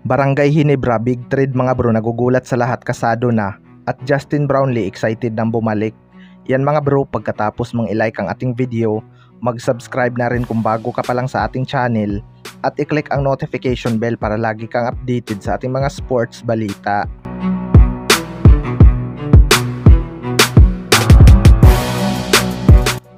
Barangay Ginebra, big trade mga bro, nagugulat sa lahat, kasado na. At Justin Brownlee excited nang bumalik. Yan mga bro, pagkatapos mong i-like ang ating video, mag-subscribe na rin kung bago ka pa lang sa ating channel. At i-click ang notification bell para lagi kang updated sa ating mga sports balita.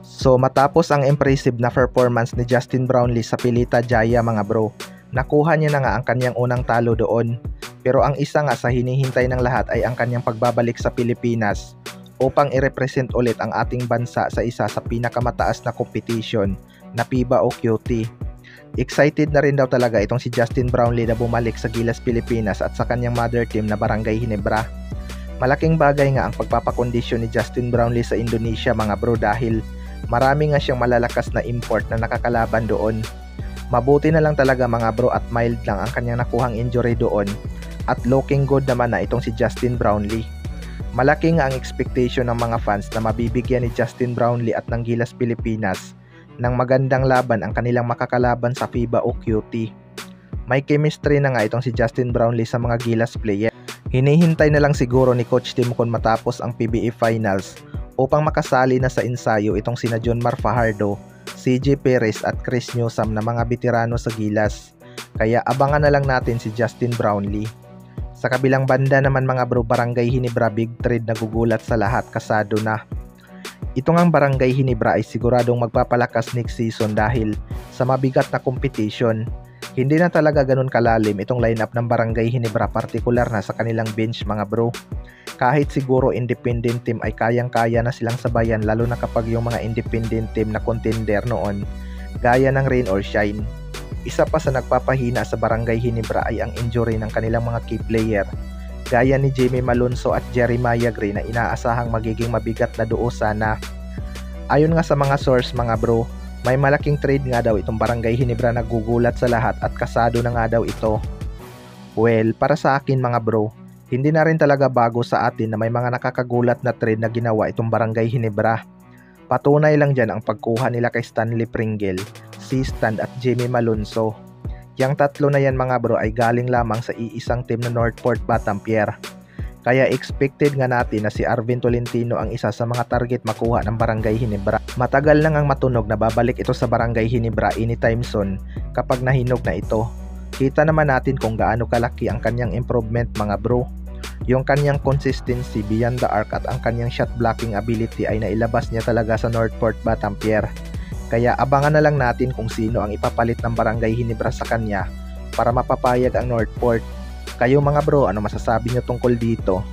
So matapos ang impressive na performance ni Justin Brownlee sa Pilita Jaya mga bro, nakuha niya na nga ang kanyang unang talo doon. Pero ang isa nga sa hinihintay ng lahat ay ang kanyang pagbabalik sa Pilipinas upang i-represent ulit ang ating bansa sa isa sa pinakamataas na competition na FIBA o QT. Excited na rin daw talaga itong si Justin Brownlee na bumalik sa Gilas Pilipinas at sa kanyang mother team na Barangay Ginebra. Malaking bagay nga ang pagpapakondisyon ni Justin Brownlee sa Indonesia mga bro, dahil marami nga siyang malalakas na import na nakakalaban doon. Mabuti na lang talaga mga bro at mild lang ang kanyang nakuhang injury doon, at looking good naman na itong si Justin Brownlee. Malaki nga ang expectation ng mga fans na mabibigyan ni Justin Brownlee at ng Gilas Pilipinas ng magandang laban ang kanilang makakalaban sa FIBA o QT. May chemistry na nga itong si Justin Brownlee sa mga Gilas player. Hinihintay na lang siguro ni Coach Tim kung matapos ang PBA Finals upang makasali na sa ensayo itong sina Jonmar Fajardo, CJ Perez at Chris Newsome na mga veterano sa Gilas. Kaya abangan na lang natin si Justin Brownlee. Sa kabilang banda naman mga bro, Barangay Ginebra, big trade na gugulat sa lahat, kasado na. Ito ngang Barangay Ginebra ay siguradong magpapalakas next season dahil sa mabigat na competition. Hindi na talaga ganun kalalim itong lineup ng Barangay Ginebra, partikular na sa kanilang bench mga bro. Kahit siguro independent team ay kayang-kaya na silang sabayan, lalo na kapag yung mga independent team na contender noon, gaya ng Rain or Shine. Isa pa sa nagpapahina sa Barangay Ginebra ay ang injury ng kanilang mga key player, gaya ni Jamie Malonzo at Jeremiah Gray na inaasahang magiging mabigat na duo sana. Ayon nga sa mga source mga bro, may malaking trade nga daw itong Barangay Ginebra na gugulat sa lahat at kasado na nga daw ito. Well, para sa akin mga bro, hindi na rin talaga bago sa atin na may mga nakakagulat na trade na ginawa itong Barangay Ginebra. Patunay lang dyan ang pagkuha nila kay Stanley Pringle, C. Stan at Jamie Malonzo. Yang tatlo na yan mga bro ay galing lamang sa iisang team na Northport Batampier. Kaya expected nga natin na si Arvin Tolentino ang isa sa mga target makuha ng Barangay Ginebra. Matagal nang ang matunog na babalik ito sa Barangay Ginebra anytime soon kapag nahinog na ito. Kita naman natin kung gaano kalaki ang kanyang improvement mga bro. Yung kanyang consistency beyond the arc at ang kanyang shot blocking ability ay nailabas niya talaga sa Northport Batampier. Kaya abangan na lang natin kung sino ang ipapalit ng Barangay Ginebra sa kanya para mapapayag ang Northport. Kayo mga bro, ano masasabi nyo tungkol dito?